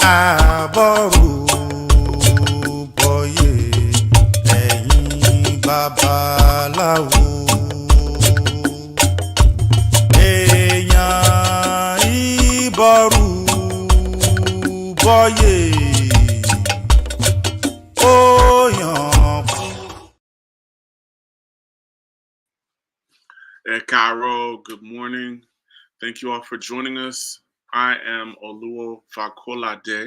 káàbọ̀rù bọ̀yé ẹ̀yin babaláwo. Èèyàn ìbọ̀rù bọ̀yé ó yàn. Cairo, good morning. Thank you all for joining us. I am Oluo Fakolade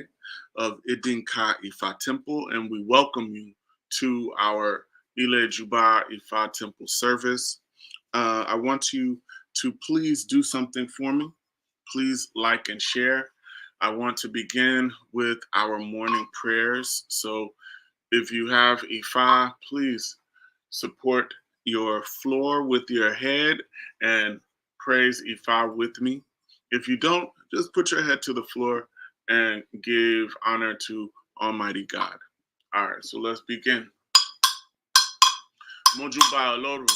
of Idinka Ifa Temple, and we welcome you to our Ile Juba Ifa Temple service. I want you to please do something for me. Please like and share. I want to begin with our morning prayers. So if you have Ifa, please support your floor with your head and praise Ifa with me. If you don't, just put your head to the floor and give honor to Almighty God. All right, so let's begin. Mojuba Oloru,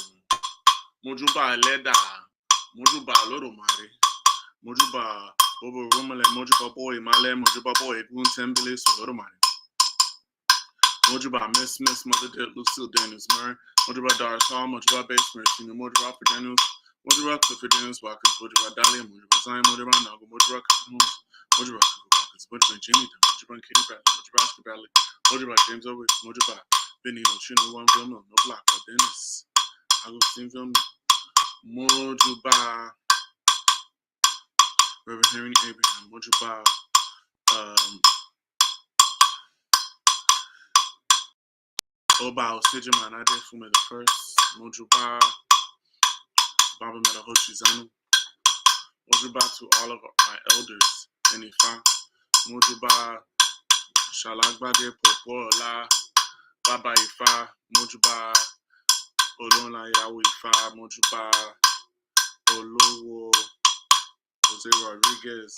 Mojuba Leda, Mojuba Olorumare, Mojuba Bobo Rumale, Mojuba Boy Male, Mojuba Boy Guntembele Solorumare. Mojuba Miss Mother Dead Lucille Daniels Murray, Mojuba Doris Hall, Mojuba Basement, Mojuba for Daniels, Mojuba Clifford Daniels Watkins, Mojuba Dahlia, Mojuba Zion, Mojuba Nago, Mojuba Kahomes, Mojuba Watkins, Mojuba Jimmy, Mojuba Kitty Bradley, Mojuba Oscar Bradley, Mojuba James Owens, Mojuba Benny Oshino, One Vilma, No Block, or Dennis, Agustin Vilma, Mojuba Reverend Henry Abraham, Mojuba Oba Osijiman Adefume the first, Mojuba Baba Metahoshizanu, Mojuba to all of my elders in Ifa, Mojuba Shalagbade Popola, Baba Ifa, Mojuba Olona Yawu Ifa, Mojuba Olowo Jose Rodriguez,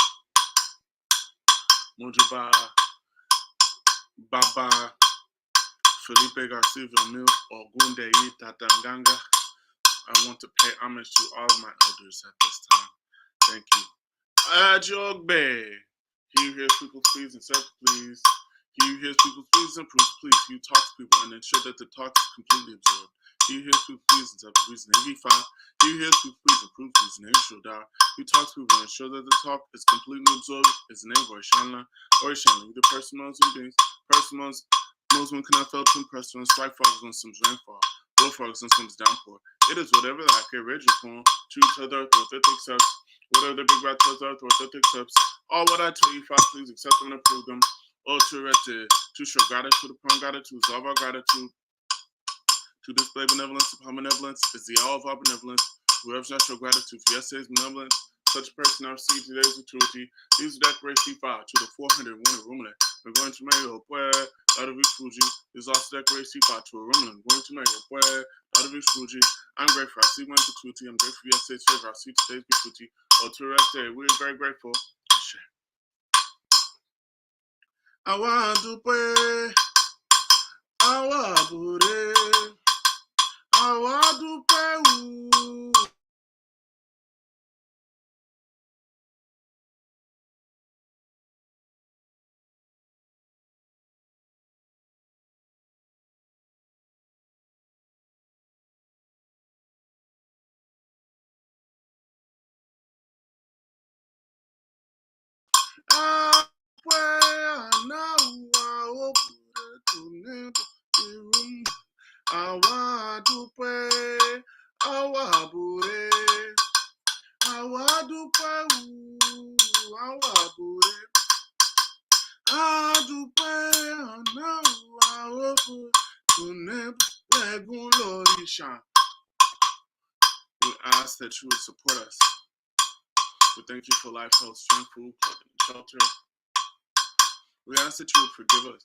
Mojuba Baba Felipe Garcia Villamil, Ogunde Tatanganga. I want to pay homage to all of my elders at this time. Thank you. Ajogbe. He who hears people's pleas and says please. He who hears people's pleas and proves please. You talk to people and ensure that the talk is completely absorbed. He who hears people's pleas and says please and every file. He who hears people's pleas and proves please and every show down. You talk to people and ensure that the talk is completely absorbed. Is the name Orishanla. Orishanla. The person knows and beings. Person knows. Muslim cannot fail to impress on white frogs on some rainfall. Bull frogs on some downpour. It is whatever that I can read upon. Choose other orthodox accepts. Whatever the big rat tells other orthodox accepts. All what I tell you, Father, please accept them and approve them. All to show gratitude upon gratitude, resolve our gratitude. To display benevolence upon benevolence is the all of our benevolence. Whoever shall show gratitude for yesterday's benevolence, such a person I receive today's gratuity. These are decoration 5 to the 400 winter rumble. We're going to marry a boy out of Fuji. This is also decoration 5 to a rumble. I'm going to marry a boy out of Fuji. I'm grateful. I see my gratuity. I'm grateful for yesterday's favor. I see today's gratuity. Oh, to rest day. We're very grateful. I want to pray. I want to pray. I want to pray. I pray now. I open to the room. I want to pray. I want to pray. I want to pray. I want to pray. I do pray now. I open to the Lord. We ask that you would support us. We thank you for life, health, strength, food, clothing, and shelter. We ask that you would forgive us.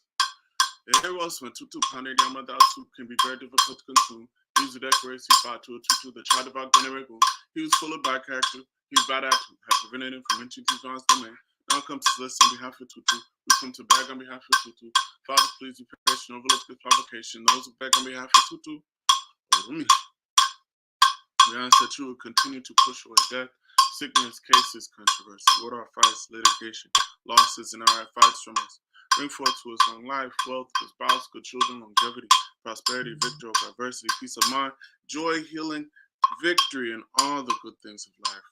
The arrows when tutu pandey down without soup can be very difficult to consume. He was a decoration 5 to a tutu that tried to back Venerable. He was full of bad character. He was bad attitude, had prevented him from entering to God's domain. Now come to this on behalf of Tutu. We come to beg on behalf of Tutu. Father, please be patient, overlook this provocation. Those who beg on behalf of Tutu, we ask that you will continue to push away death, sickness, cases, controversy. What are fights, litigation, losses, and our fights from us? Bring forth to us long life, wealth, good spouse, good children, longevity, prosperity, victory over adversity, peace of mind, joy, healing, victory, and all the good things of life.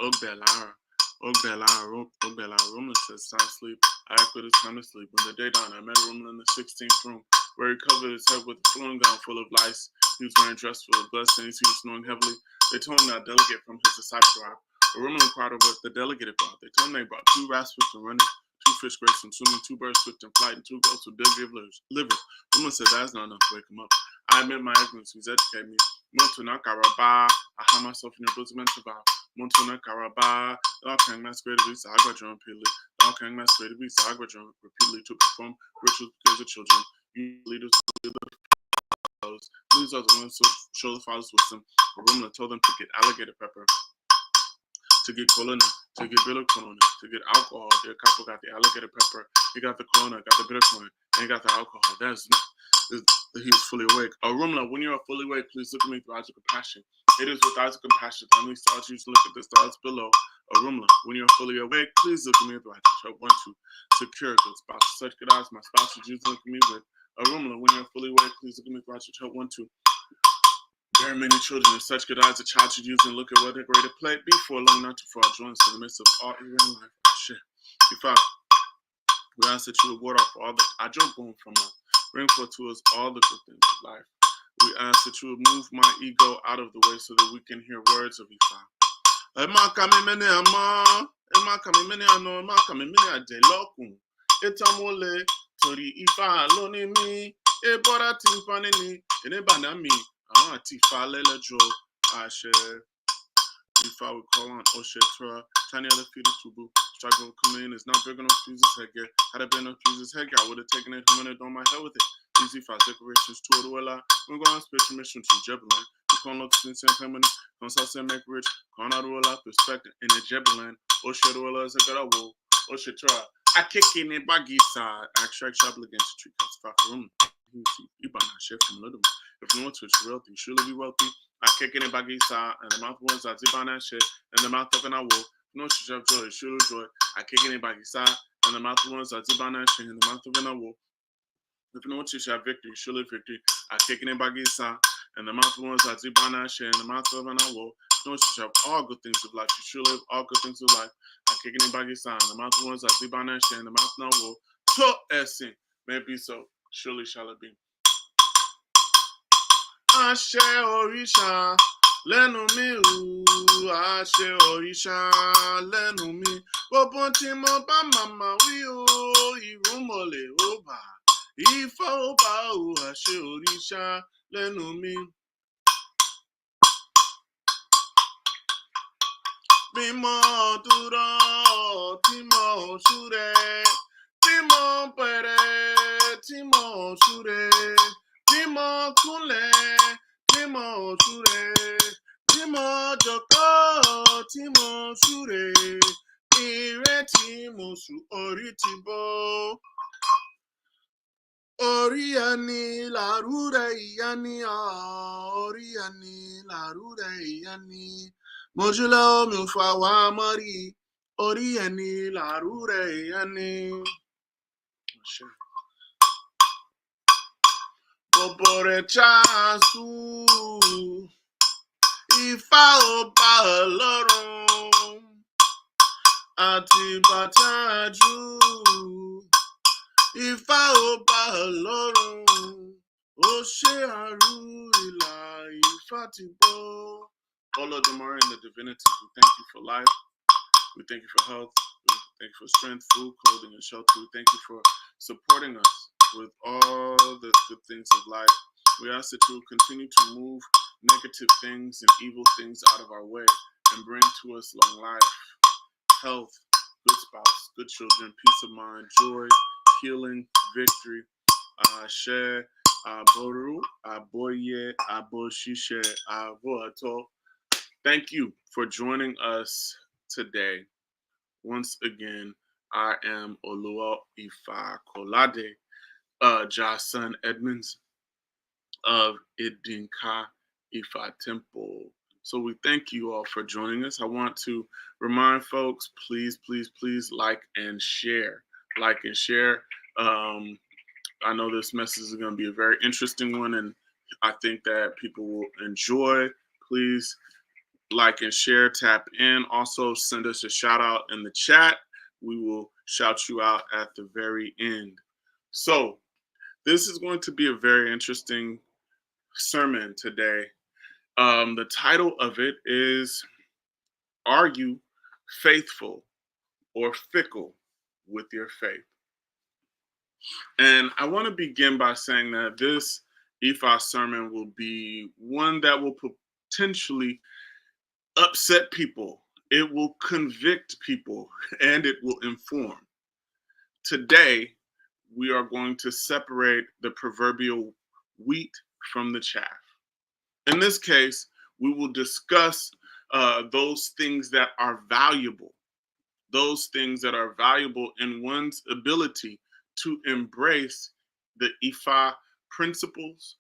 Ogbelara. Rumla says, time to sleep. I echoed it's time to sleep. When the day dawned, I met Rumla in the 16th room, where he covered his head with a flowing gown full of lice. He was wearing a dress full of blood stains. He was snoring heavily. They told him that delegate from his disciple arrived. Rumla inquired of what the delegate brought. They told him they brought 2 rats swift and running, 2 fish graced and swimming, 2 birds swift in flight, and 2 goats who did give liver. Rumla said, that's not enough to wake him up. I admit my ignorance. He's educated me. Montuna Karaba. I hide myself in your bosom and survive. Montuna Karaba. The King masqueraded visa Agradron repeatedly. The King masqueraded visa Agradron repeatedly to perform rituals because of children. You leaders lead the fathers. These are the ones who show the fathers wisdom. Rumla told them to get alligator pepper, to get colonna, to get bitter colonna, to get alcohol. Their couple got the alligator pepper. He got the colonna, got the bitter colonna, and he got the alcohol. That's not. He was fully awake. Rumla, when you are fully awake, please look at me through eyes of compassion. It is with eyes of compassion. Only stars you to look at the stars below. Rumla, when you are fully awake, please look at me through eyes of hope. 1, 2. Secure good spouse. Such good eyes, my spouse would use to look at me with. Rumla, when you are fully awake, please look at me through eyes of hope. 1, 2. There are many children with such good eyes a child should use and look at what a greater plate before long, not too far joins in the midst of all evil in life. Shit. If we ask that you would ward off all the I joke going from us. Bring forth to us all the good things of life. We ask that you would move my ego out of the way so that we can hear words of Ifa. Emma kami mene ama, Emma kami mene ano, Emma kami mene ade lokun. Etamole tori Ifa loni mi, ebora timpani ni, enebana mi, àwọn àti Ifa lelejo ashe. Ifa we call on Oshetra, tiny other feet of Tubu. Struggle come in, it's not big enough to use his headgear. Had I been enough to use his headgear, I would have taken it home and on my head with it. Easy 5 decorations to Oduela. We're going on special mission to Jebelin. We call up to St. Pemini, Consult make rich, Con Oduela, perspective in the Jebelin. Osheduela is a good old Oshetra. I kick in a baggy side. I extract sharply against the tree cuts. Far from you buy my shit from little. If no one to wealthy, surely be wealthy. I kick in a baggy side, and the mouth ones I zip on that shit, and the mouth talking I will. No shit of joy, surely joy. I kick in a baggy side, and the mouth ones I zip on that shit, and the mouth talking I will. If no one to have victory, surely victory. I kick in a baggy side, and the mouth ones I zip on that shit, and the mouth talking I will. No shit have all good things of life. You surely have all good things of life. I kick in a baggy side, and the mouth ones I zip on that shit, and the mouth now will. So, essing, may be so, surely shall it be. Àṣẹ òrìṣà lẹ́nu mi ò, àṣẹ òrìṣà lẹ́nu mi. Gbogbo tí mo bá màmá wí o, ìrúnmọlẹ̀ ó bà, Ifá ó bà o, àṣẹ òrìṣà lẹ́nu mi. Bí mo dúró, tí mo súre, tí mo bẹ̀rẹ̀, tí mo súre. Bí mo kúnlẹ̀, tí mo súre, bí mo jókòó, tí mo súre, ire tí mo sùn orí ti bọ́. Orí ẹni làrúrẹ ìyá ni, orí ẹni làrúrẹ ìyá ni. Mojúlẹ̀ omi ò fà wá mọ́rí, orí ẹni làrúrẹ ìyá ni. Bobore chasu, Ifá ọba Ọlọ́run, àti bàtájú. Ifá ọba Ọlọ́run, ó ṣe àrú ìlà Ifá ti bọ́. All of them are in the divinity. We thank you for life. We thank you for health. We thank you for strength, food, clothing, and shelter. We thank you for supporting us with all the good things of life. We ask that you will continue to move negative things and evil things out of our way and bring to us long life, health, good spouse, good children, peace of mind, joy, healing, victory, share, aboru, aboye, aboshishe, aboato. Thank you for joining us today. Once again, I am Olua Ifa Kolade, Jason Edmonds of Idinka Ifa Temple. So we thank you all for joining us. I want to remind folks, please, please, please like and share. Like and share. Um, I know this message is going to be a very interesting one, and I think that people will enjoy. Please like and share, tap in. Also, send us a shout out in the chat. We will shout you out at the very end. So, this is going to be a very interesting sermon today. The title of it is Are You Faithful or Fickle with Your Faith? And I want to begin by saying that this Ifa sermon will be one that will potentially upset people, it will convict people, and it will inform. Today, we are going to separate the proverbial wheat from the chaff. In this case, we will discuss those things that are valuable, those things that are valuable in one's ability to embrace the Ifa principles,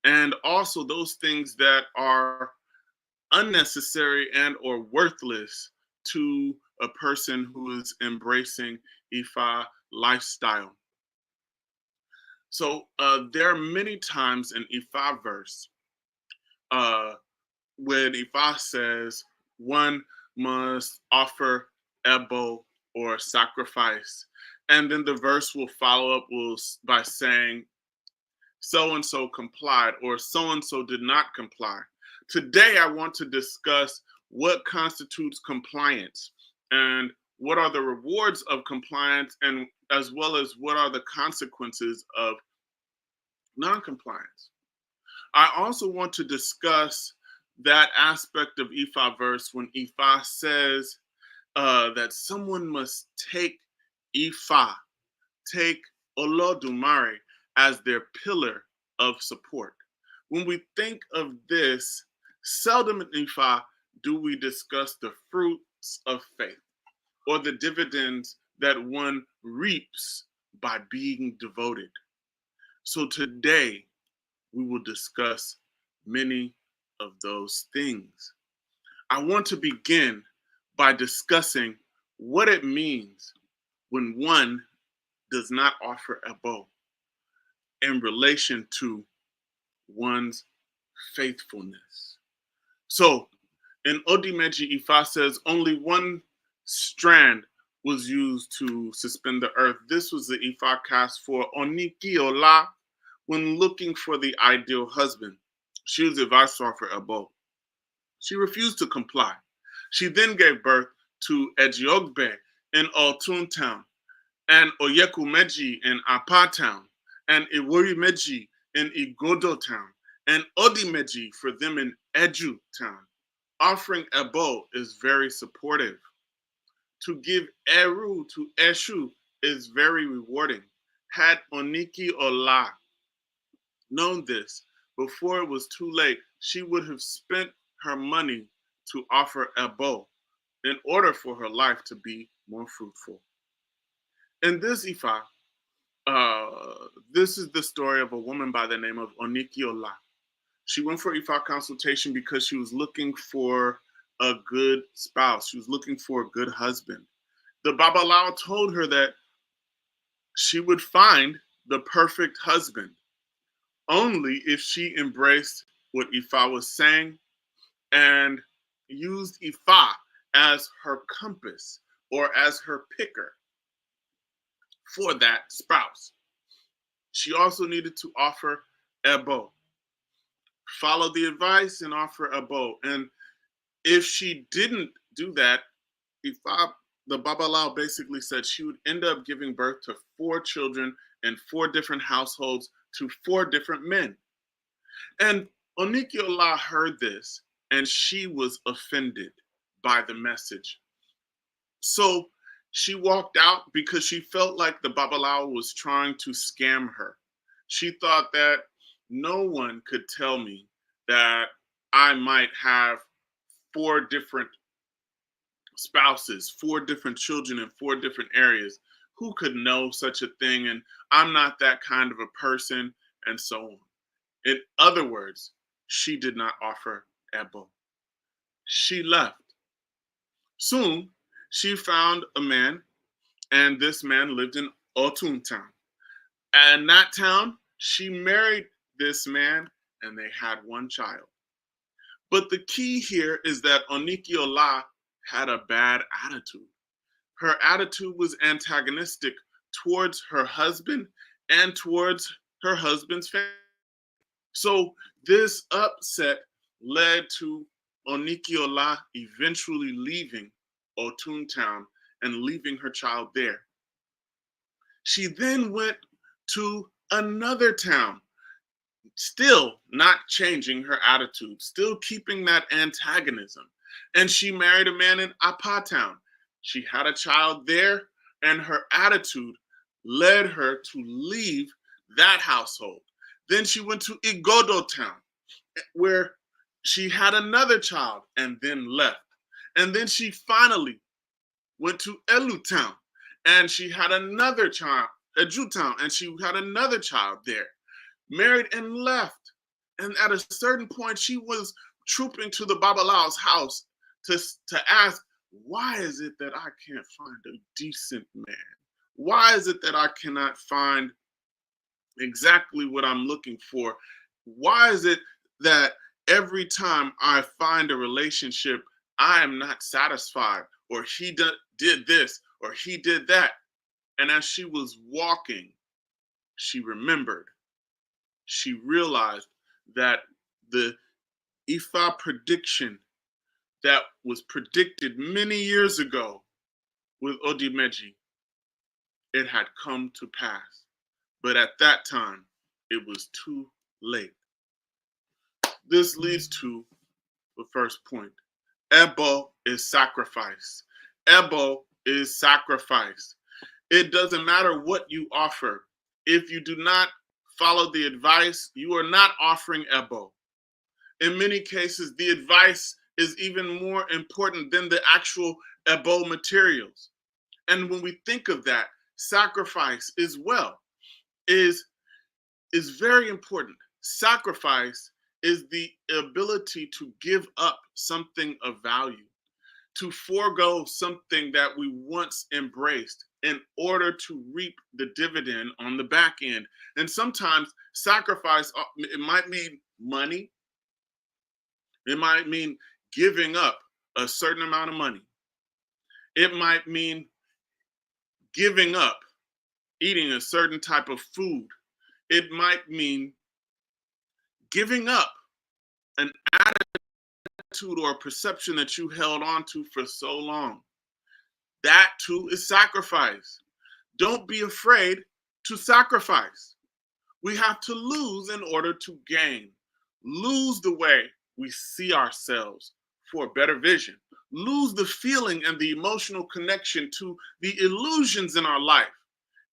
and also those things that are unnecessary and or worthless to a person who is embracing Ifa lifestyle. So there are many times in Ifa verse uh, when Ifa says one must offer ebo or sacrifice, and then the verse will follow up by saying so and so complied or so and so did not comply. Today, I want to discuss what constitutes compliance and what are the rewards of compliance, and as well as what are the consequences of non-compliance. I also want to discuss that aspect of Ifa verse when Ifa says that someone must take Ifa, take Olodumare as their pillar of support. When we think of this, seldom in Ifa do we discuss the fruits of faith or the dividends that one reaps by being devoted. So today, we will discuss many of those things. I want to begin by discussing what it means when one does not offer ebo in relation to one's faithfulness. So in Odimeji, Ifa says only one strand was used to suspend the earth. This was the Ifa cast for Oniki Ola when looking for the ideal husband. She was advised to offer ebo. She refused to comply. She then gave birth to Ejiogbe in Altun town, and Oyekumeji in Apa town, and Iworimeji in Igodo town, and Odimeji for them in Eju town. Offering ebo is very supportive. To give eru to eshu is very rewarding. Had Oniki Ola known this before it was too late, she would have spent her money to offer ebo in order for her life to be more fruitful. In this Ifa, this is the story of a woman by the name of Oniki Ola. She went for Ifa consultation because she was looking for a good spouse. She was looking for a good husband. The Babalao told her that she would find the perfect husband only if she embraced what Ifa was saying and used Ifa as her compass or as her picker for that spouse. She also needed to offer ebo, follow the advice and offer ebo. And if she didn't do that, Ifa, the Babalao basically said she would end up giving birth to 4 children in 4 different households to 4 different men. And Onikiola heard this and she was offended by the message. So she walked out because she felt like the Babalao was trying to scam her. She thought that no one could tell me that I might have 4 different spouses, 4 different children in 4 different areas. Who could know such a thing? And I'm not that kind of a person, and so on. In other words, she did not offer ebo. she left. Soon, she found a man, and this man lived in Otun town. And in that town, she married this man, and they had one child. But the key here is that Onikiola had a bad attitude. Her attitude was antagonistic towards her husband and towards her husband's family. So this upset led to Onikiola eventually leaving Otun town and leaving her child there. She then went to another town, still not changing her attitude, still keeping that antagonism. And she married a man in Apa town. She had a child there, and her attitude led her to leave that household. Then she went to Igodo town, where she had another child and then left. And then she finally went to Elu town, and she had another child, Eju town, and she had another child there, married and left. And at a certain point, she was trooping to the Babalao's house to ask, why is it that I can't find a decent man? Why is it that I cannot find exactly what I'm looking for? Why is it that every time I find a relationship, I am not satisfied, or he did this, or he did that? And as she was walking, she remembered, she realized that the Ifa prediction that was predicted many years ago with Odimeji, it had come to pass. But at that time, it was too late. This leads to the first point. Ebo is sacrifice. Ebo is sacrifice. It doesn't matter what you offer. If you do not follow the advice, you are not offering Ebo. In many cases, the advice is even more important than the actual Ebo materials. And when we think of that, sacrifice as well is very important. Sacrifice is the ability to give up something of value, to forego something that we once embraced in order to reap the dividend on the back end. And sometimes sacrifice, it might mean money, it might mean giving up a certain amount of money, it might mean giving up eating a certain type of food, it might mean giving up an attitude or a perception that you held on to for so long. That too is sacrifice. Don't be afraid to sacrifice. We have to lose in order to gain. Lose the way we see ourselves for a better vision. Lose the feeling and the emotional connection to the illusions in our life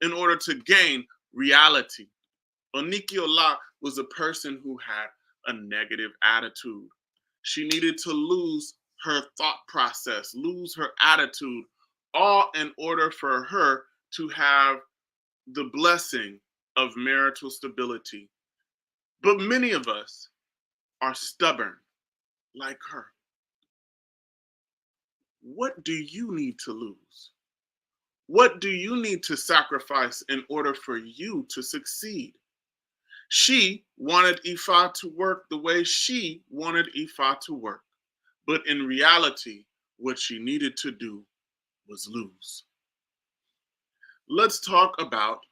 in order to gain reality. Onikiola was a person who had a negative attitude. She needed to lose her thought process, lose her attitude, all in order for her to have the blessing of marital stability. But many of us are stubborn like her. What do you need to lose? What do you need to sacrifice in order for you to succeed? She wanted Ifa to work the way she wanted Ifa to work. But in reality, what she needed to do was lose. Let's talk about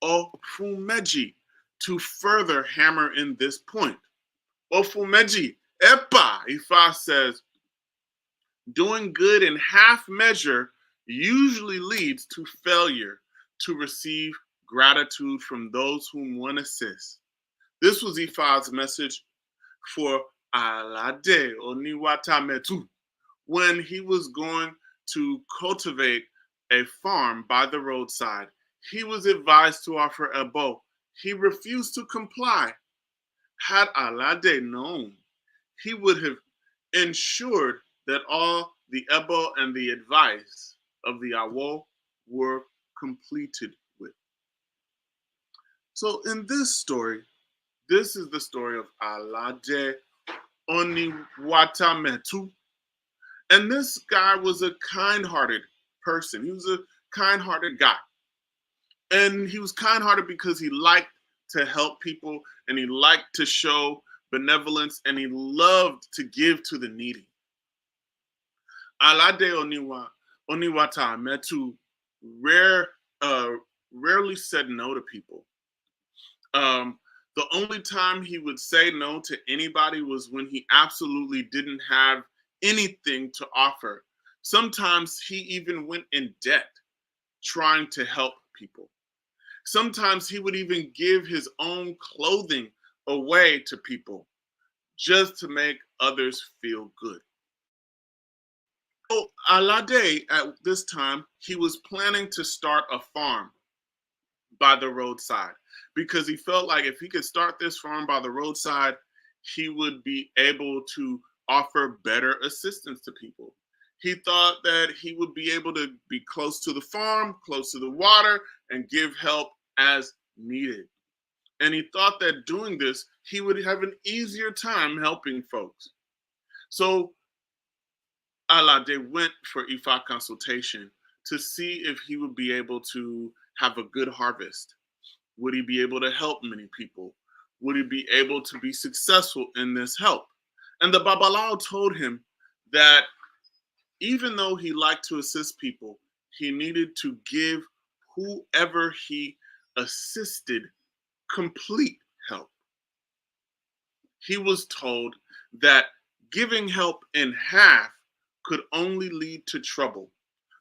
Ofumeji to further hammer in this point. Ofumeji, Epa, Ifa says, doing good in half measure usually leads to failure to receive gratitude from those whom one assists. This was Ifa's message for Alade Oniwatametu when he was going to cultivate a farm by the roadside. He was advised to offer Ebo. He refused to comply. Had Alade known, he would have ensured that all the Ebo and the advice of the Awo were completed with. So in this story, this is the story of Alade Oniwatametu. And this guy was a kind-hearted person. He was a kind-hearted guy. And he was kind-hearted because he liked to help people and he liked to show benevolence and he loved to give to the needy. Alade Oniwata Metu rare, rarely said no to people. Um, the only time he would say no to anybody was when he absolutely didn't have anything to offer. Sometimes he even went in debt trying to help people. Sometimes he would even give his own clothing away to people just to make others feel good. So Alade, at this time, he was planning to start a farm by the roadside because he felt like if he could start this farm by the roadside, he would be able to offer better assistance to people. He thought that he would be able to be close to the farm, close to the water, and give help as needed. And he thought that doing this, he would have an easier time helping folks. So Alade went for Ifa consultation to see if he would be able to have a good harvest. Would he be able to help many people? Would he be able to be successful in this help? And the Babalao told him that even though he liked to assist people, he needed to give whoever he assisted complete help. He was told that giving help in half could only lead to trouble.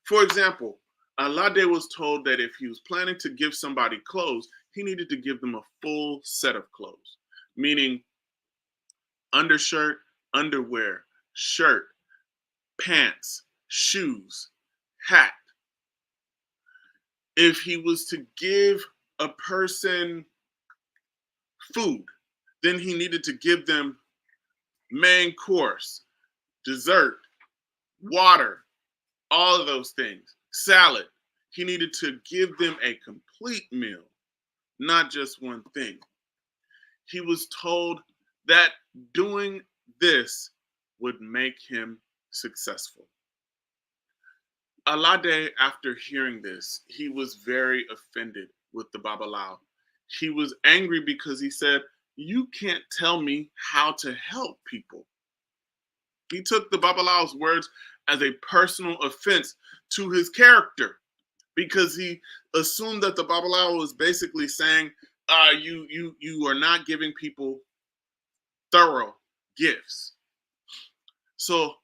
For example, Alade was told that if he was planning to give somebody clothes, he needed to give them a full set of clothes, meaning undershirt, underwear, shirt, pants, shoes, hat. If he was to give a person food, then he needed to give them main course, dessert, water, all of those things, salad. He needed to give them a complete meal, not just one thing. He was told that doing this would make him successful. Alade, after hearing this, he was very offended with the Babalao. He was angry because he said, "You can't tell me how to help people." He took the Babalao's words as a personal offense to his character because he assumed that the Babalao was basically saying, you are not giving people thorough gifts." So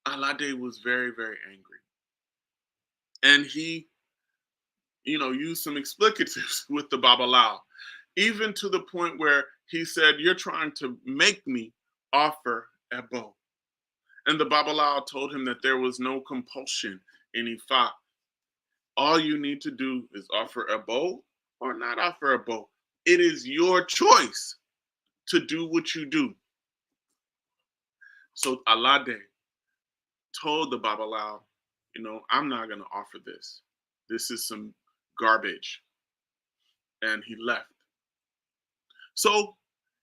Alade was very, very angry. And he, used some explicatives with the Babalao, even to the point where he said, "You're trying to make me offer Ebo." And the Babalao told him that there was no compulsion in Ifa. All you need to do is offer Ebo or not offer Ebo. It is your choice to do what you do. So Alade told the Babalao, "I'm not going to offer this. This is some garbage." And he left. So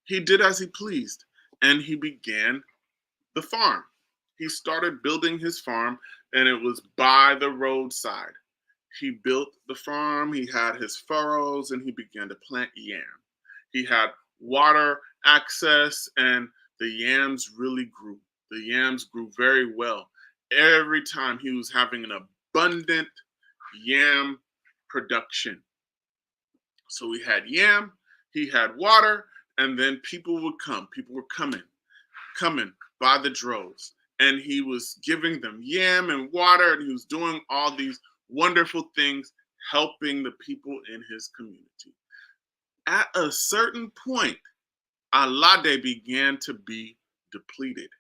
he did as he pleased and he began the farm. He started building his farm and it was by the roadside. He built the farm, he had his furrows, and he began to plant yam. He had water access and the yams really grew. The yams grew very well. Every time he was having an abundant yam production. So he had yam, he had water, and then people would come. People were coming by the droves. And he was giving them yam and water, and he was doing all these wonderful things, helping the people in his community. At a certain point, Alade began to be depleted.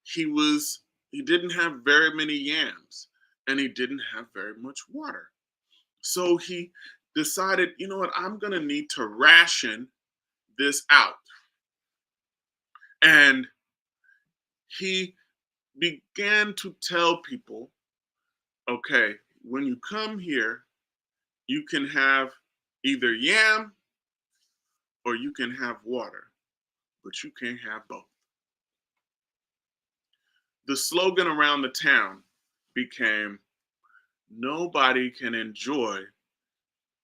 He didn't have very many yams, and he didn't have very much water. So he decided, you know what, I'm going to need to ration this out. And he began to tell people, okay, when you come here, you can have either yam or you can have water, but you can't have both. The slogan around the town became, nobody can enjoy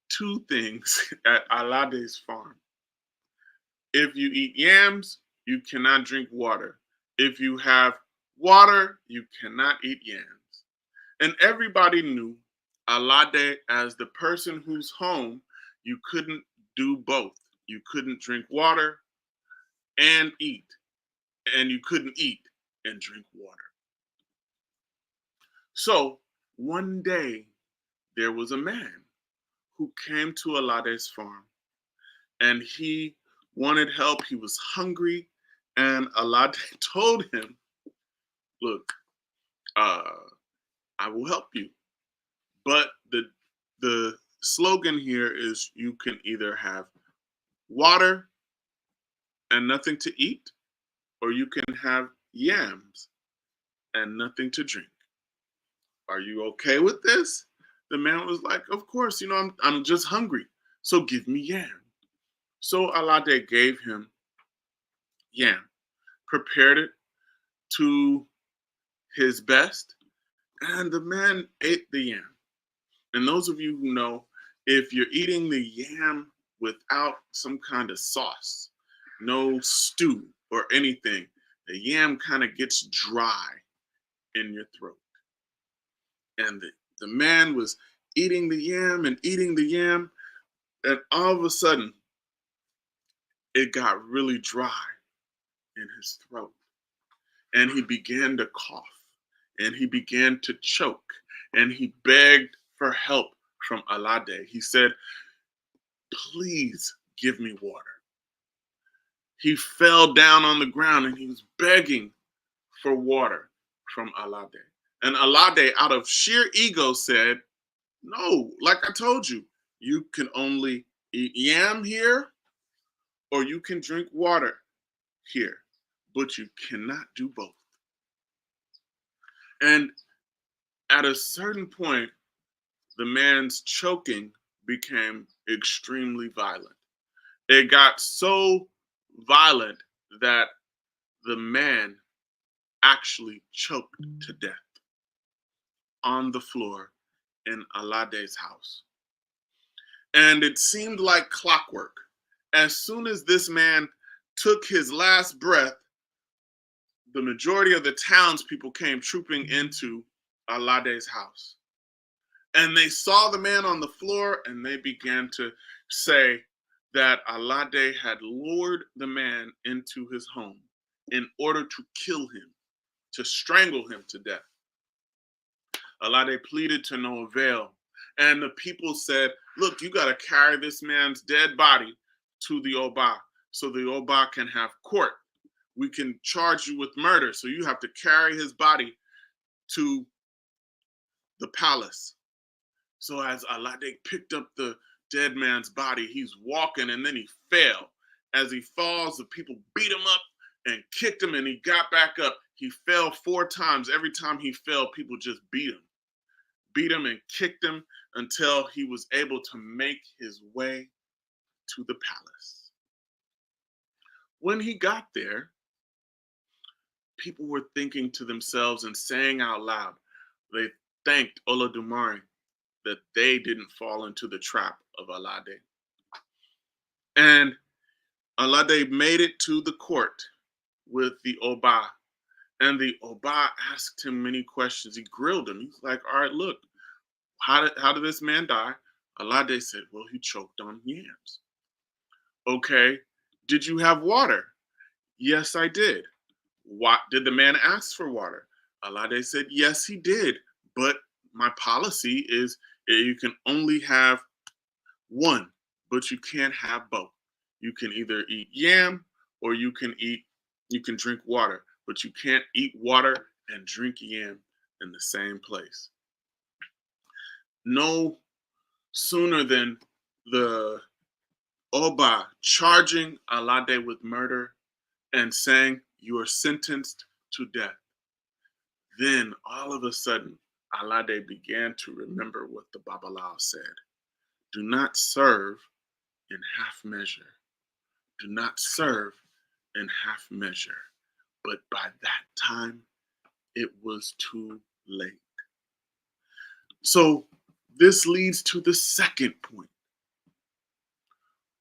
two things at Alade's farm. If you eat yams, you cannot drink water. If you have water, you cannot eat yams. And everybody knew Alade as the person whose home you couldn't do both. You couldn't drink water and eat, and you couldn't eat and drink water. So one day there was a man who came to Alade's farm, and he wanted help. He was hungry, and Alade told him, "Look, I will help you, but the slogan here is you can either have water and nothing to eat, or you can have yams and nothing to drink. Are you okay with this?" The man was like, "Of course, I'm just hungry, so give me yam." So Alade gave him yam, prepared it to his best, and the man ate the yam. And those of you who know, if you're eating the yam without some kind of sauce, no stew or anything, the yam kind of gets dry in your throat. And the man was eating the yam and eating the yam, and all of a sudden, it got really dry in his throat. And he began to cough, and he began to choke, and he begged for help from Alade. He said, "Please give me water." He fell down on the ground and he was begging for water from Alade. And Alade, out of sheer ego, said, "No, like I told you, you can only eat yam here or you can drink water here, but you cannot do both." And at a certain point, the man's choking became extremely violent. It got so violent that the man actually choked to death on the floor in Alade's house. And it seemed like clockwork. As soon as this man took his last breath, the majority of the townspeople came trooping into Alade's house. And they saw the man on the floor and they began to say that Alade had lured the man into his home in order to kill him, to strangle him to death. Alade pleaded to no avail. And the people said, "Look, you got to carry this man's dead body to the Oba so the Oba can have court. We can charge you with murder, so you have to carry his body to the palace." So as Alade picked up the dead man's body, he's walking and then he fell. As he falls, the people beat him up and kicked him, and he got back up. He fell 4 times. Every time he fell, people just beat him and kicked him until he was able to make his way to the palace. When he got there, people were thinking to themselves and saying out loud, they thanked Olodumare that they didn't fall into the trap of Alade. And Alade made it to the court with the Oba. And the Oba asked him many questions. He grilled him. He's like, "All right, look, how did this man die?" Alade said, "Well, he choked on yams." "Okay, did you have water?" "Yes, I did." "What did the man ask for water?" Alade said, "Yes, he did. But my policy is you can only have one, but you can't have both. You can either eat yam or you can drink water, but you can't eat water and drink yam in the same place." No sooner than the Oba charging Alade with murder and saying, "You are sentenced to death," then all of a sudden, Alade began to remember what the Babalawo said. Do not serve in half measure. Do not serve in half measure. But by that time, it was too late. So this leads to the second point.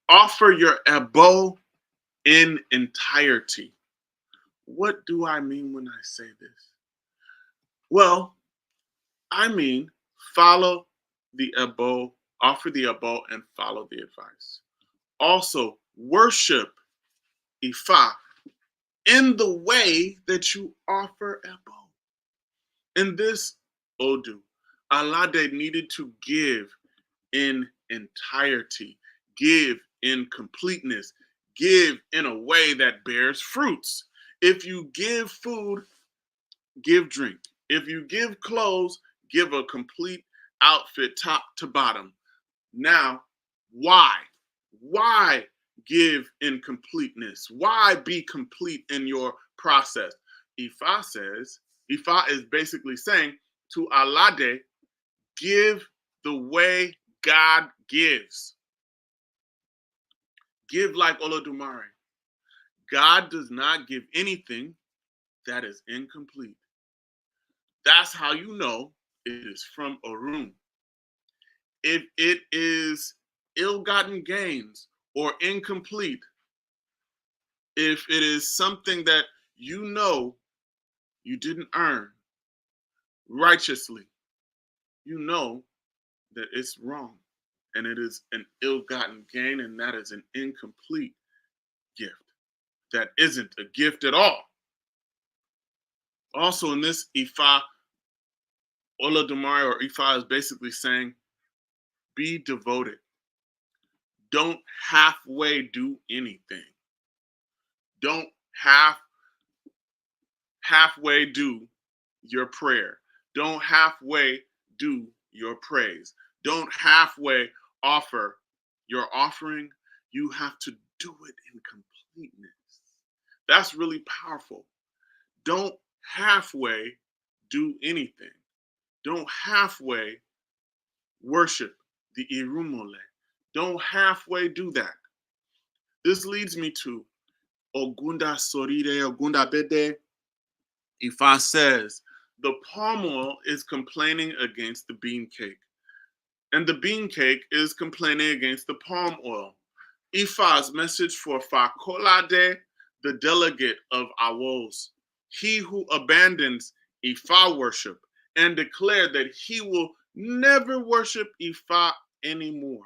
Offer your ebo in entirety. What do I mean when I say this? Well, I mean follow the ebo, offer the ebo, and follow the advice. Also, worship Ifa in the way that you offer ebo. In this Odu, Alade needed to give in entirety, give in completeness, give in a way that bears fruits. If you give food, give drink. If you give clothes, give a complete outfit top to bottom. Now, why? Why give in completeness? Why be complete in your process? Ifa is basically saying to Alade, give the way God gives. Give like Olodumare. God does not give anything that is incomplete. That's how you know it is from Orun. If it is ill-gotten gains or incomplete, if it is something that you know you didn't earn righteously, you know that it's wrong and it is an ill-gotten gain, and that is an incomplete gift. That isn't a gift at all. Also, in this Ifa, Olodumare or Ifa is basically saying, be devoted. Don't halfway do anything. Don't halfway do your prayer. Don't halfway do your praise. Don't halfway offer your offering. You have to do it in completeness. That's really powerful. Don't halfway do anything. Don't halfway worship the Irumole. Don't halfway do that. This leads me to Ogunda Sorire, Ogunda Bede. Ifa says, the palm oil is complaining against the bean cake, and the bean cake is complaining against the palm oil. Ifa's message for Fakolade, the delegate of Awos, he who abandons Ifa worship and declared that he will never worship Ifa anymore.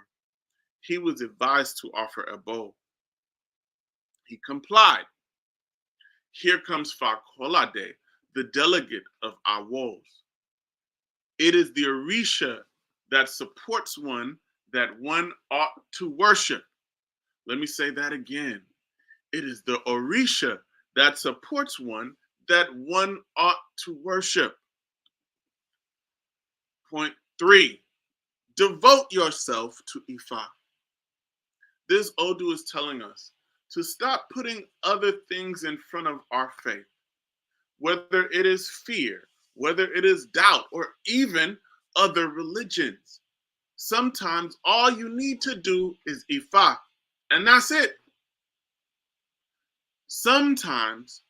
He was advised to offer a bow. He complied. Here comes Fakolade, the delegate of Awos. It is the Orisha that supports one that one ought to worship. Let me say that again. It is the Orisha that supports one that one ought to worship. Point 3, devote yourself to Ifa. This Odu is telling us to stop putting other things in front of our faith, whether it is fear, whether it is doubt, or even other religions. Sometimes all you need to do is Ifa, and that's it. Sometimes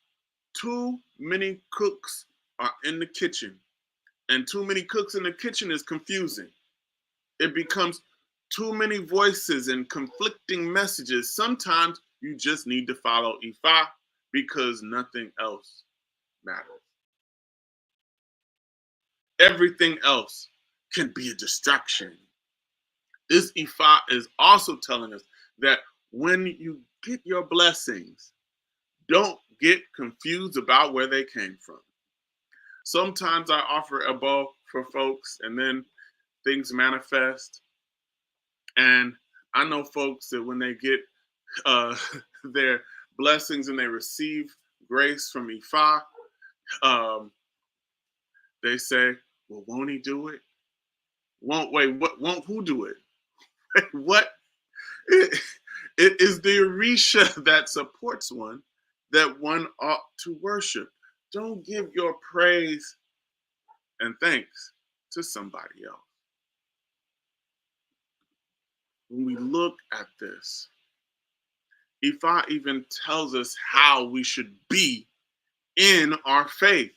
too many cooks are in the kitchen, and too many cooks in the kitchen is confusing. It becomes too many voices and conflicting messages. Sometimes you just need to follow Ifa because nothing else matters. Everything else can be a distraction. This Ifa is also telling us that when you get your blessings, don't get confused about where they came from. Sometimes I offer a bow for folks and then things manifest. And I know folks that when they get uh, their blessings and they receive grace from Ifa, they say, well, won't he do it? Won't who do it? What? It is the Orisha that supports one that one ought to worship. Don't give your praise and thanks to somebody else. When we look at this, Ifa even tells us how we should be in our faith.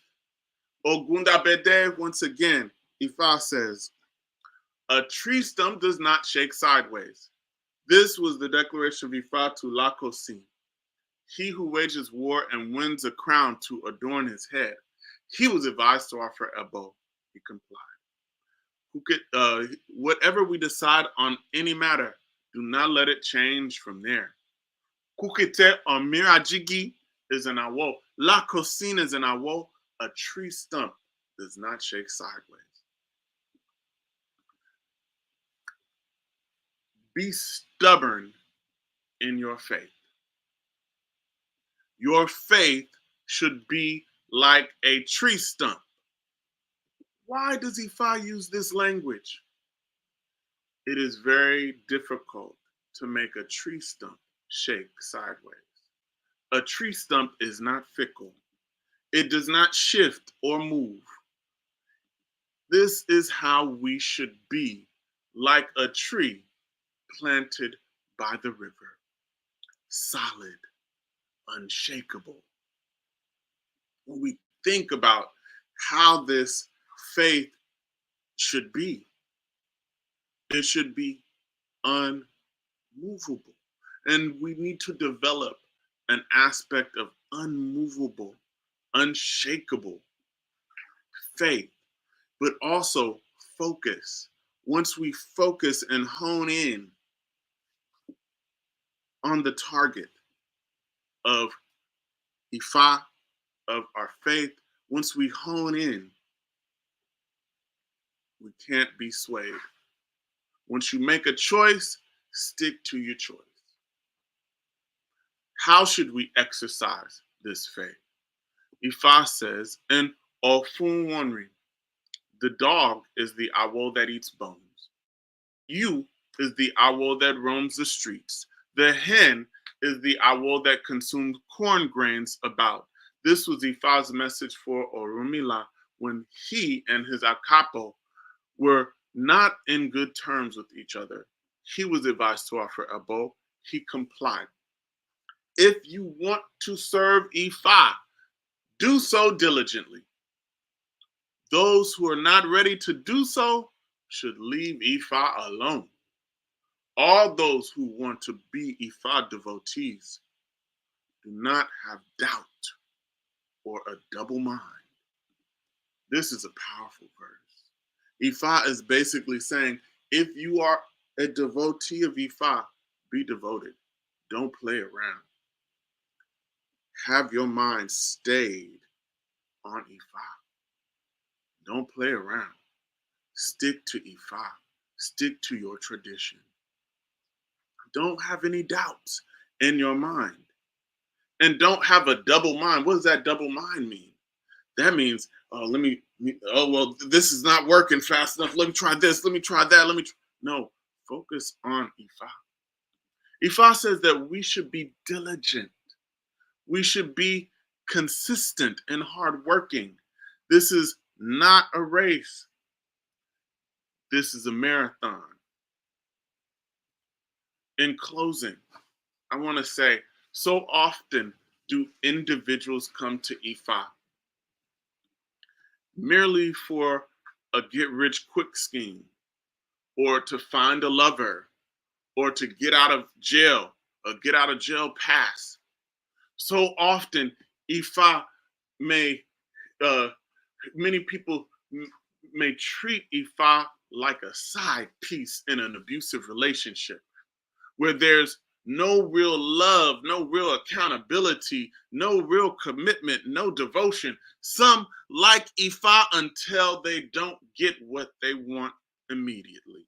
Ogunda Bede, once again, Ifa says, a tree stump does not shake sideways. This was the declaration of Ifa to Lakosin. He who wages war and wins a crown to adorn his head. He was advised to offer Ebo. He complied. Whatever we decide on any matter, do not let it change from there. Kukete on Mirajigi is an awo. La Cocina is an awo. A tree stump does not shake sideways. Be stubborn in your faith. Your faith should be like a tree stump. Why does Ifa use this language? It is very difficult to make a tree stump shake sideways. A tree stump is not fickle. It does not shift or move. This is how we should be, like a tree planted by the river, solid, unshakable. When we think about how this faith should be, it should be unmovable. And we need to develop an aspect of unmovable, unshakable faith, but also focus. Once we focus and hone in on the target of Ifa, of our faith, once we hone in, we can't be swayed. Once you make a choice, stick to your choice. How should we exercise this faith? Ifa says, and Ofun Wanri, the dog is the owl that eats bones. You is the owl that roams the streets. The hen is the owl that consumes corn grains about. This was Ifa's message for Orumila when he and his Akapo were not in good terms with each other. He was advised to offer Ebo. He complied. If you want to serve Ifa, do so diligently. Those who are not ready to do so should leave Ifa alone. All those who want to be Ifa devotees do not have doubt or a double mind. This is a powerful verse. Ifa is basically saying, if you are a devotee of Ifa, be devoted. Don't play around. Have your mind stayed on Ifa. Don't play around. Stick to Ifa. Stick to your tradition. Don't have any doubts in your mind. And don't have a double mind. What does that double mind mean? That means, this is not working fast enough. Let me try this. Let me try that. No, focus on Ifa. Ifa says that we should be diligent. We should be consistent and hardworking. This is not a race. This is a marathon. In closing, I want to say, so often do individuals come to Ifa merely for a get-rich-quick scheme, or to find a lover, or to get out of jail, a get-out-of-jail pass. So often, Ifa many people may treat Ifa like a side piece in an abusive relationship, where there's no real love, no real accountability, no real commitment, no devotion. Some like Ifa until they don't get what they want immediately.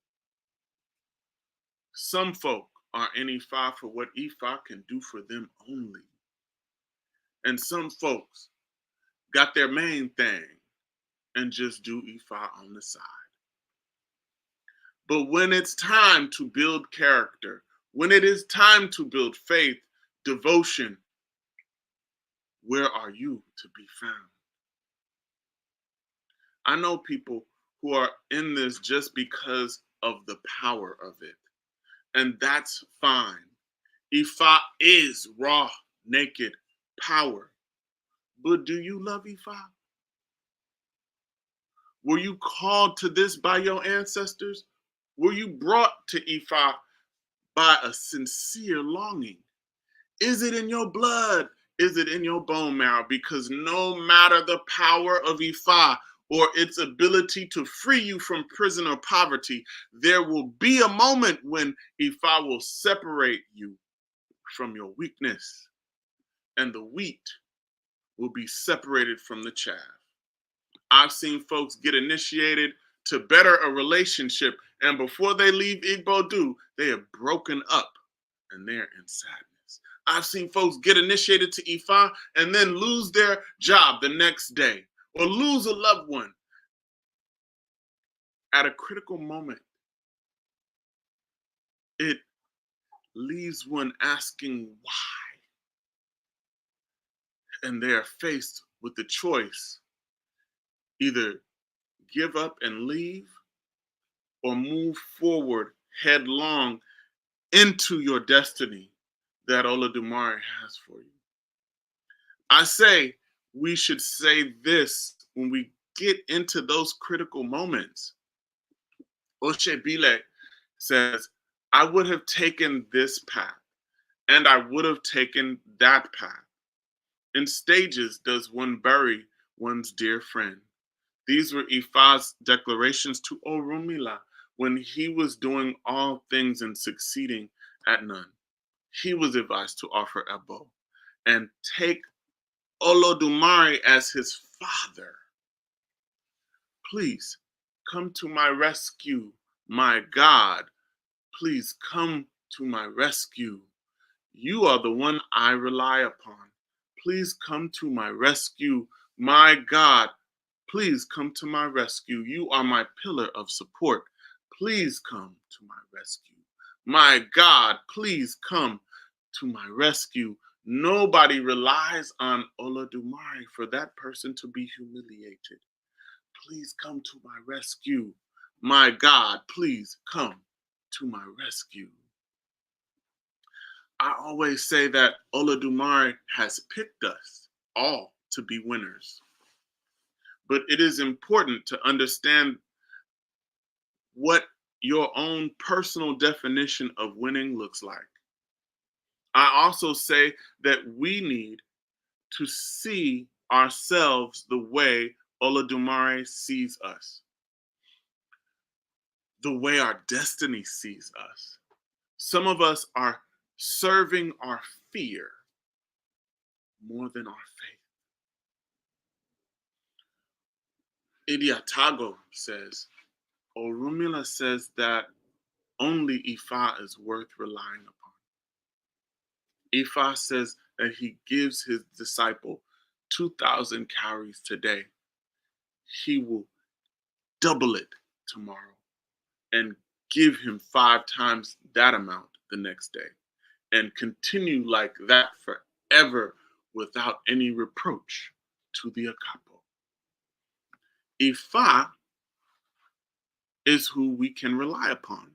Some folk are in Ifa for what Ifa can do for them only. And some folks got their main thing and just do Ifa on the side. But when it's time to build character, when it is time to build faith, devotion, where are you to be found? I know people who are in this just because of the power of it. And that's fine. Ifa is raw, naked power. But do you love Ifa? Were you called to this by your ancestors? Were you brought to Ifa by a sincere longing? Is it in your blood? Is it in your bone marrow? Because no matter the power of Ifa or its ability to free you from prison or poverty, there will be a moment when Ifa will separate you from your weakness, and the wheat will be separated from the chaff. I've seen folks get initiated to better a relationship, and before they leave Igbo do, they have broken up and they're in sadness. I've seen folks get initiated to Ifa and then lose their job the next day or lose a loved one at a critical moment. It leaves one asking why, and they are faced with the choice: either give up and leave or move forward headlong into your destiny that Olodumare has for you. I say we should say this when we get into those critical moments. Oshebile says, I would have taken this path and I would have taken that path. In stages does one bury one's dear friend. These were Ifa's declarations to Orunmila when he was doing all things and succeeding at none. He was advised to offer Ebo and take Olodumare as his father. Please come to my rescue, my God. Please come to my rescue. You are the one I rely upon. Please come to my rescue, my God. Please come to my rescue. You are my pillar of support. Please come to my rescue. My God, please come to my rescue. Nobody relies on Olodumare for that person to be humiliated. Please come to my rescue. My God, please come to my rescue. I always say that Olodumare has picked us all to be winners. But it is important to understand what your own personal definition of winning looks like. I also say that we need to see ourselves the way Olodumare sees us, the way our destiny sees us. Some of us are serving our fear more than our faith. Idiatago says, Orunmila says that only Ifa is worth relying upon. Ifa says that he gives his disciple 2,000 calories today. He will double it tomorrow and give him 5 times that amount the next day and continue like that forever without any reproach to the Akapo. Ifa is who we can rely upon.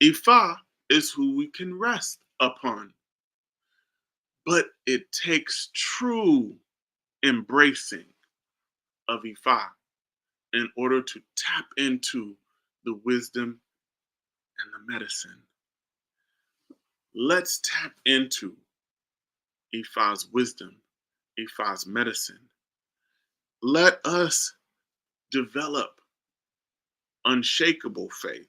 Ifa is who we can rest upon. But it takes true embracing of Ifa in order to tap into the wisdom and the medicine. Let's tap into Ifa's wisdom, Ifa's medicine. Let us develop unshakable faith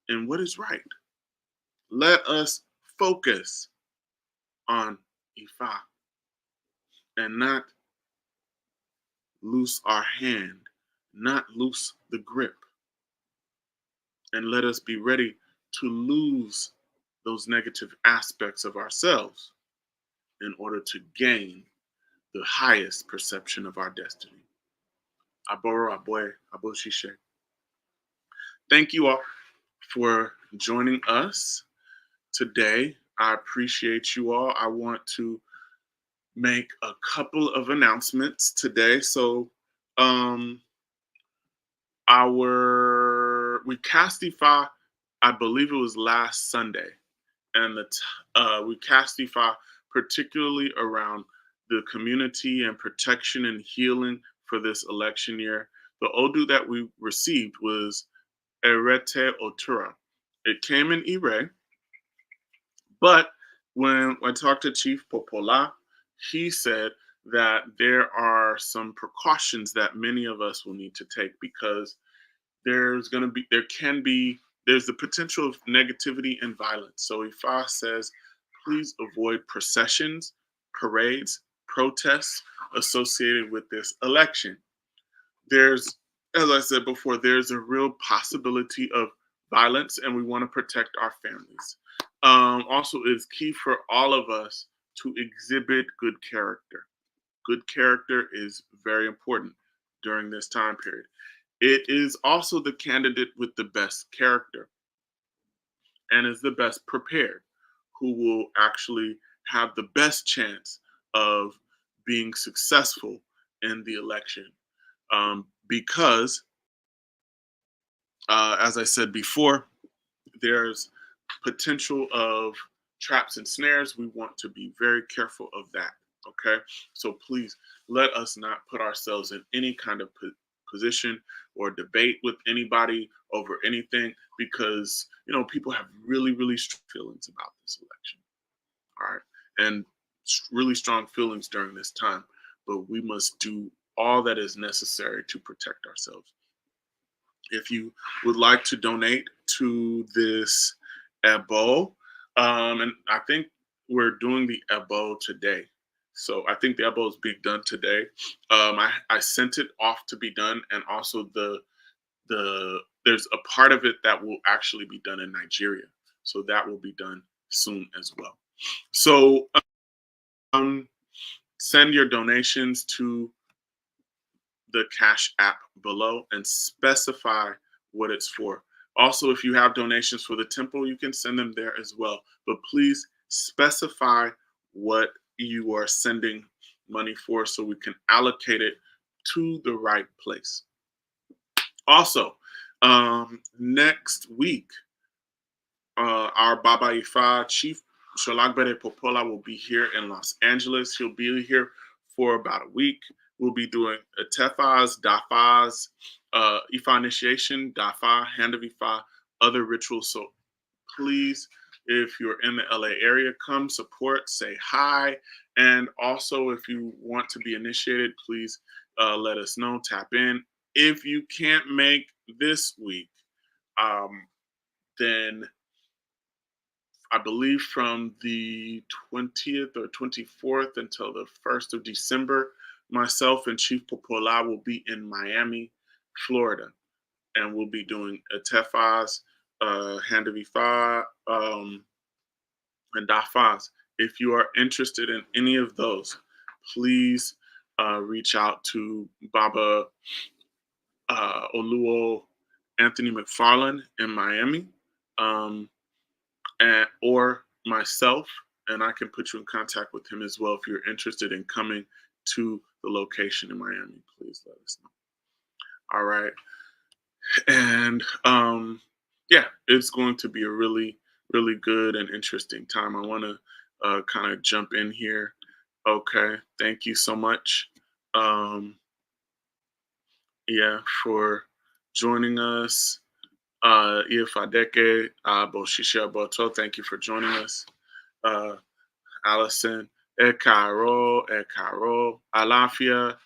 in what is right. Let us focus on Ifa and not loose our hand, not loose the grip. And let us be ready to lose those negative aspects of ourselves in order to gain the highest perception of our destiny. Aboro Aboye Aboshishe. Thank you all for joining us today. I appreciate you all. I want to make a couple of announcements today. So we Castify, I believe it was last Sunday, and we Castify particularly around the community and protection and healing for this election year. The Odu that we received was Erete Otura. It came in Ire, but when I talked to Chief Popola, he said that there are some precautions that many of us will need to take because there's the potential of negativity and violence. So Ifa says, please avoid processions, parades, protests associated with this election. There's, as I said before, there's a real possibility of violence, and we want to protect our families. Also, it's key for all of us to exhibit good character. Good character is very important during this time period. It is also the candidate with the best character and is the best prepared who will actually have the best chance of being successful in the election. Because, as I said before, there's potential of traps and snares. We want to be very careful of that. Okay. So please let us not put ourselves in any kind of position or debate with anybody over anything because, people have really, really strong feelings about this election. All right. And really strong feelings during this time. But we must do all that is necessary to protect ourselves. If you would like to donate to this Ebo, and I think we're doing the Ebo today. So I think the Ebo is being done today. I sent it off to be done, and also there's a part of it that will actually be done in Nigeria. So that will be done soon as well. So send your donations to the Cash App below and specify what it's for. Also, if you have donations for the temple, you can send them there as well. But please specify what you are sending money for so we can allocate it to the right place. Also, next week, our Baba Ifa Chief Sholagbere Popola will be here in Los Angeles. He'll be here for about a week. We'll be doing a Tefas, Dafas, Ifa initiation, Dafa, Hand of Ifa, other rituals. So please, if you're in the LA area, come support, say hi. And also, if you want to be initiated, please let us know, tap in. If you can't make this week, then I believe from the 20th or 24th until the 1st of December, myself and Chief Popola will be in Miami, Florida, and we'll be doing a Tefas, Hand of Ifa, and Dafas. If you are interested in any of those, please reach out to Baba Oluo Anthony McFarland in Miami. Or myself, and I can put you in contact with him as well if you're interested in coming to the location in Miami. Please let us know. All right. And yeah, it's going to be a really, really good and interesting time. I want to kind of jump in here. Okay. Thank you so much. Yeah, for joining us. Ifadeke Boshisha Boto, thank you for joining us. Allison, Ekaro, Alafia,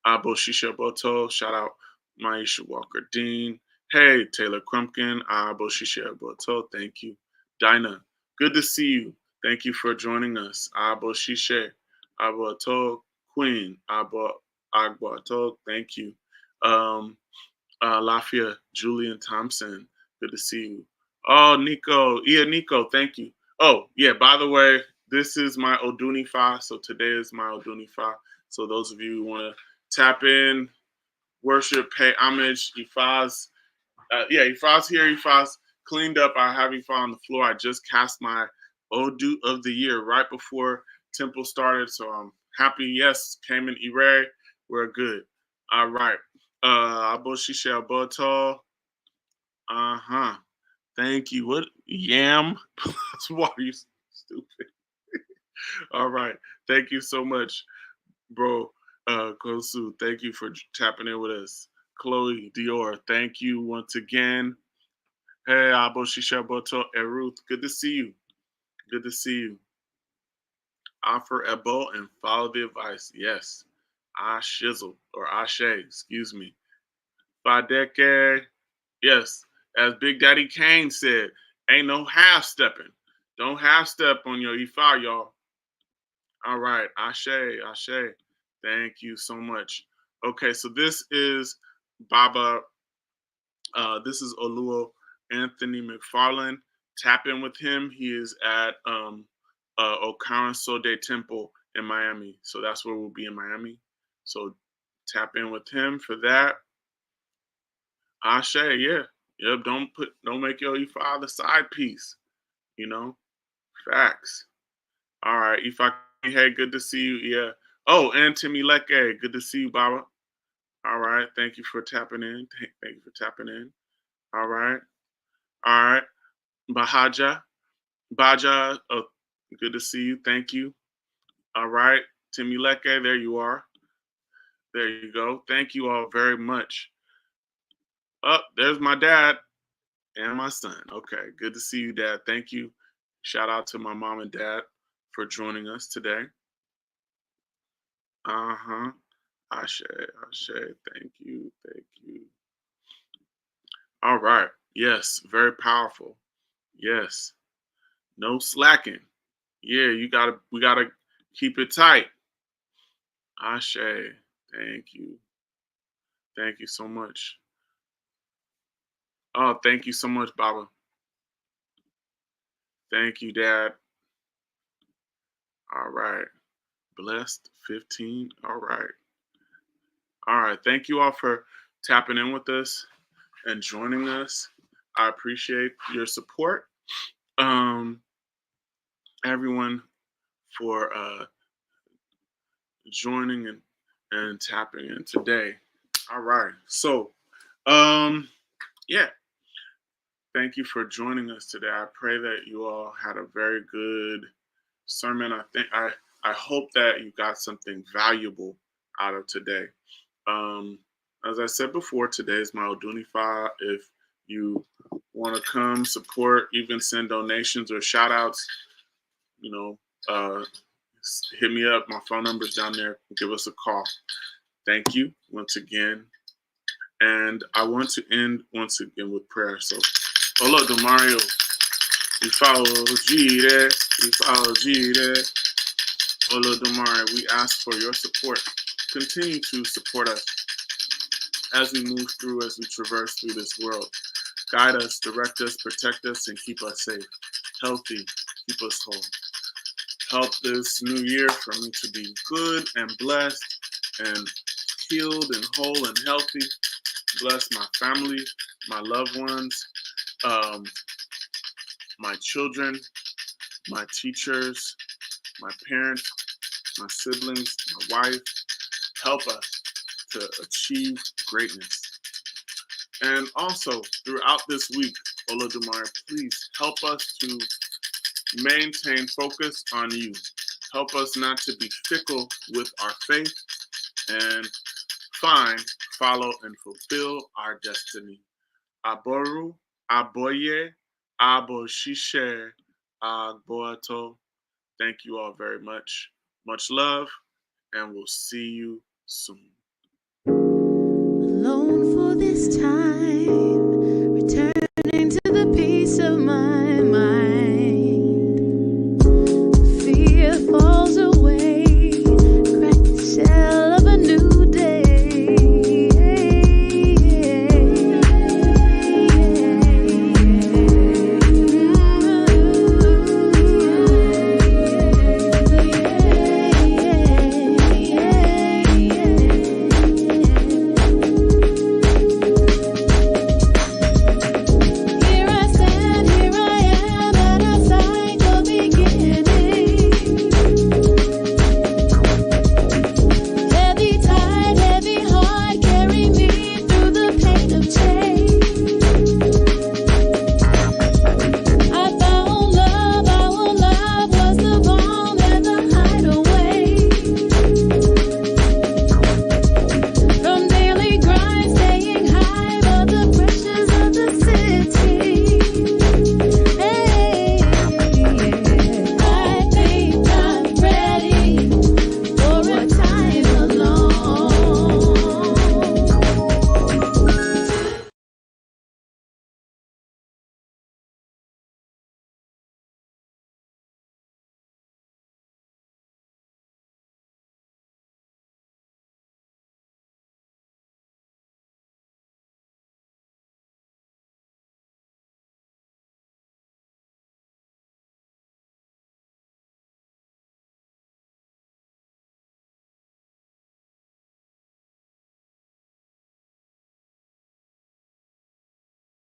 Boshisha Boto, shout out Maisha Walker Dean. Hey, Taylor Crumpkin, Boshisha Boto, thank you. Dinah, good to see you. Thank you for joining us. Boshisha Aboto, Queen, Agboto, thank you. Lafia, Julian Thompson, good to see you. Oh, Nico, Nico, thank you. Oh, yeah, by the way, this is my Odunifa. So today is my Odunifa. So those of you who want to tap in, worship, pay homage, Ifa's, Ifa's here, Ifa's cleaned up. I have Ifa on the floor. I just cast my Odu of the year right before Temple started. So I'm happy. Yes, came in Ire. We're good. All right. Aboshisha Boto. Uh-huh. Thank you. What? Yam? Why are you stupid? All right. Thank you so much, bro. Kosu, thank you for tapping in with us. Chloe Dior, thank you once again. Hey, Abo Shisha Boto Ruth, good to see you. Good to see you. Offer Ebo and follow the advice. Yes. I shizzle or Ashe, excuse me. Badeke, yes. As Big Daddy Kane said, ain't no half stepping. Don't half step on your Ifa, y'all. All right, Ashe, Ashe. Thank you so much. Okay, so this is Baba. This is Oluo Anthony McFarland. Tap in with him. He is at Okaran Sode Temple in Miami. So that's where we'll be in Miami. So tap in with him for that. Ashe, yeah. Yep, don't make your Ifa the side piece. You know? Facts. All right. Ifa, hey, good to see you. Yeah. Oh, and Timmy Leke, good to see you, Baba. All right. Thank you for tapping in. Thank you for tapping in. All right. All right. Bahaja. Baja, oh, good to see you. Thank you. All right. Timmy Leke, there you are. There you go. Thank you all very much. Oh, there's my dad and my son. Okay. Good to see you, Dad. Thank you. Shout out to my mom and dad for joining us today. Uh-huh. Ashe, Ashe. Thank you. Thank you. All right. Yes. Very powerful. Yes. No slacking. Yeah, we gotta keep it tight. Ashe. Thank you. Thank you so much. Oh, thank you so much, Baba. Thank you, Dad. All right. Blessed 15. All right. All right. Thank you all for tapping in with us and joining us. I appreciate your support. Everyone for joining and tapping in today. All right. So, yeah. Thank you for joining us today. I pray that you all had a very good sermon. I hope that you got something valuable out of today. As I said before, today is my Odunifa. If you want to come support, even send donations or shout outs, you know, hit me up. My phone number's down there. Give us a call. Thank you once again. And I want to end once again with prayer. So, Ola Mario, we follow Jide, we follow Jide. Olodumare, we ask for your support. Continue to support us as we move through, as we traverse through this world. Guide us, direct us, protect us, and keep us safe, healthy, keep us whole. Help this new year for me to be good and blessed and healed and whole and healthy. Bless my family, my loved ones, my children, my teachers, my parents, my siblings, my wife. Help us to achieve greatness. And also, throughout this week, Olodumare, please help us to maintain focus on you. Help us not to be fickle with our faith and find, follow, and fulfill our destiny. Aboru, Aboye, Aboshishe, Agboato. Thank you all very much. Much love, and we'll see you soon.